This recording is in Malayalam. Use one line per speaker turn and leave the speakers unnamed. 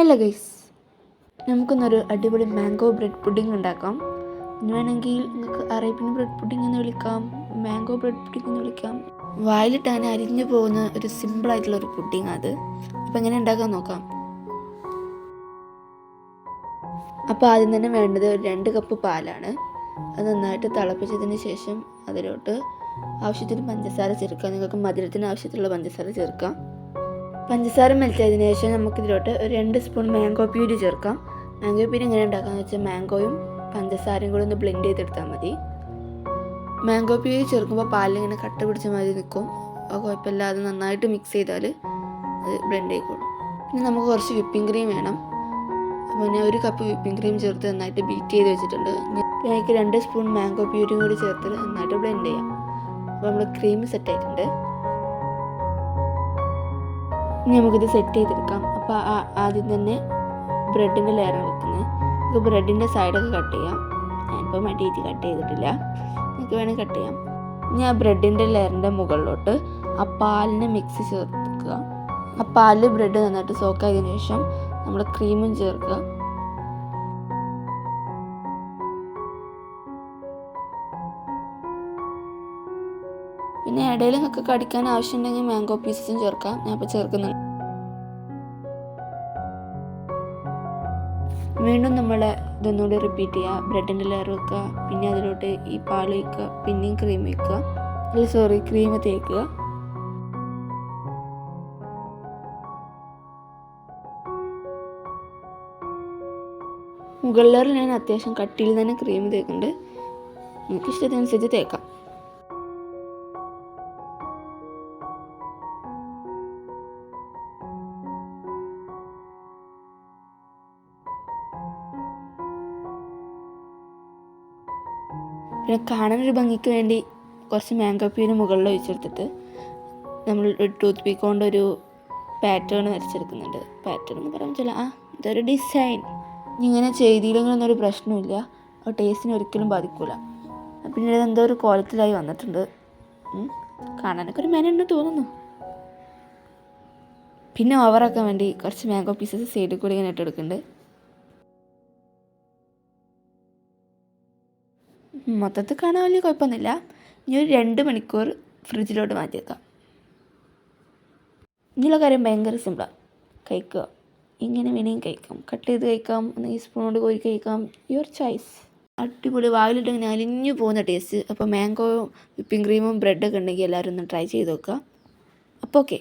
ഹലോ ഗൈസ്, നമുക്കൊന്നൊരു അടിപൊളി മാംഗോ ബ്രെഡ് പുഡിംഗ് ഉണ്ടാക്കാം. ഇനി വേണമെങ്കിൽ നിങ്ങൾക്ക് അറേബ്യൻ ബ്രെഡ് പുഡിംഗ് എന്ന് വിളിക്കാം, മാംഗോ ബ്രെഡ് പുഡിംഗ് എന്ന് വിളിക്കാം. വായിലിട്ടാൻ അരിഞ്ഞു പോകുന്ന ഒരു സിമ്പിളായിട്ടുള്ള ഒരു പുഡിംഗ് അത്. അപ്പോൾ എങ്ങനെ ഉണ്ടാക്കാൻ നോക്കാം. അപ്പോൾ ആദ്യം തന്നെ വേണ്ടത് ഒരു 2 കപ്പ് പാലാണ്. അത് നന്നായിട്ട് തിളപ്പിച്ചതിന് ശേഷം അതിലോട്ട് ആവശ്യത്തിന് പഞ്ചസാര ചേർക്കാം. നിങ്ങൾക്ക് മധുരത്തിന് ആവശ്യത്തിലുള്ള പഞ്ചസാര ചേർക്കാം. പഞ്ചസാര മെൽറ്റായതിനു ശേഷം നമുക്കിതിലോട്ട് ഒരു 2 സ്പൂൺ മാംഗോ പ്യൂരി ചേർക്കാം. മാംഗോ പ്യൂരി എങ്ങനെ ഉണ്ടാക്കാമെന്ന് വെച്ചാൽ മാംഗോയും പഞ്ചസാരയും കൂടി ഒന്ന് ബ്ലെൻഡ് ചെയ്തെടുത്താൽ മതി. മാംഗോ പ്യൂരി ചേർക്കുമ്പോൾ പാലിങ്ങനെ കട്ട പിടിച്ച മാതിരി നിൽക്കും. അത് കുഴപ്പമില്ല, അത് നന്നായിട്ട് മിക്സ് ചെയ്താൽ അത് ബ്ലെൻഡ് ആയിക്കോളും. പിന്നെ നമുക്ക് കുറച്ച് വിപ്പിംഗ് ക്രീം വേണം. അപ്പോൾ ഞാൻ 1 കപ്പ് വിപ്പിംഗ് ക്രീം ചേർത്ത് നന്നായിട്ട് ബീറ്റ് ചെയ്ത് വെച്ചിട്ടുണ്ട്. പിന്നെ എനിക്ക് 2 സ്പൂൺ മാംഗോ പ്യൂരിയും കൂടി ചേർത്ത് നന്നായിട്ട് ബ്ലെൻഡ് ചെയ്യാം. അപ്പോൾ നമ്മൾ ക്രീം സെറ്റ് ആയിട്ടുണ്ട്. ഇനി നമുക്കിത് സെറ്റ് ചെയ്തെടുക്കാം. അപ്പോൾ ആദ്യം തന്നെ ബ്രെഡിൻ്റെ ലെയറാണ് വെക്കുന്നത്. നമുക്ക് ബ്രെഡിൻ്റെ സൈഡൊക്കെ കട്ട് ചെയ്യാം. ഞാനിപ്പോൾ മടിയിട്ട് കട്ട് ചെയ്തിട്ടില്ല, നിങ്ങൾക്ക് വേണമെങ്കിൽ കട്ട് ചെയ്യാം. ഇനി ആ ബ്രെഡിൻ്റെ ലെയറിൻ്റെ മുകളിലോട്ട് ആ പാലിനെ മിക്സ് ചേർക്കുക. ആ പാലിൽ ബ്രെഡ് നന്നായിട്ട് സോക്കായതിനു ശേഷം നമ്മൾ ക്രീമും ചേർക്കുക. പിന്നെ ഇടയിൽ നിങ്ങൾക്ക് കടിക്കാൻ ആവശ്യമുണ്ടെങ്കിൽ മാംഗോ പീസസും ചേർക്കാം. ഞാൻ ഇപ്പോൾ ചേർക്കുന്നുണ്ട്. വീണ്ടും നമ്മൾ ഇതൊന്നുകൂടി റിപ്പീറ്റ് ചെയ്യുക. ബ്രെഡിൻ്റെ ലെയർ വെക്കുക, പിന്നെ അതിലോട്ട് ഈ പാൽ വയ്ക്കുക, പിന്നെയും ക്രീം വയ്ക്കുക, ക്രീം തേക്കുക. മുകൾ ലെയറിൽ ഞാൻ അത്യാവശ്യം കട്ടിയിൽ തന്നെ ക്രീം തേക്കുന്നുണ്ട്. നിങ്ങൾക്ക് ഇഷ്ടത്തിനനുസരിച്ച് തേക്കാം. പിന്നെ കാണാനൊരു ഭംഗിക്ക് വേണ്ടി കുറച്ച് മാംഗോ പ്യൂരി മുകളിൽ ഒഴിച്ചെടുത്തിട്ട് നമ്മൾ ഒരു ടൂത്ത് പീക്ക് കൊണ്ട് ഒരു പാറ്റേൺ വരച്ചെടുക്കുന്നുണ്ട്. പാറ്റേൺ എന്ന് പറയാൻ പറ്റില്ല, ഇതൊരു ഡിസൈൻ. ഇങ്ങനെ ചെയ്തില്ലെങ്കിലൊന്നും ഒരു പ്രശ്നമില്ല, ടേസ്റ്റിന് ഒരിക്കലും ബാധിക്കില്ല. പിന്നെ ഇതെന്തോ ഒരു ക്വാളിറ്റിയിലായി വന്നിട്ടുണ്ട്. കാണാനൊക്കെ ഒരു മെനുണ്ട് തോന്നുന്നു. പിന്നെ ഓവറാക്കാൻ വേണ്ടി കുറച്ച് മാംഗോ പീസസ് സൈഡിൽ കൂടി ഇങ്ങനെ ഇട്ടെടുക്കുന്നുണ്ട്. മൊത്തത്തിൽ കാണാൻ വലിയ കുഴപ്പമൊന്നുമില്ല. ഇനി ഒരു 2 മണിക്കൂർ ഫ്രിഡ്ജിലോട്ട് മാറ്റി വെക്കാം. ഇനിയുള്ള കാര്യം ഭയങ്കര സിമ്പിളാണ്. കഴിക്കുക, ഇങ്ങനെ വേണമെങ്കിൽ കഴിക്കാം, കട്ട് ചെയ്ത് കഴിക്കാം, ഈ സ്പൂൺ കൊണ്ട് കോരി കഴിക്കാം, യുവർ ചോയ്സ്. അടിപൊളി, വായിലിട്ട് ഇങ്ങനെ അലിഞ്ഞു പോകുന്ന ടേസ്റ്റ്. അപ്പോൾ മാംഗോ വിപ്പിംഗ് ക്രീമും ബ്രെഡൊക്കെ ഉണ്ടെങ്കിൽ എല്ലാവരും ഒന്ന് ട്രൈ ചെയ്ത് നോക്കുക. അപ്പോൾ ഓക്കെ.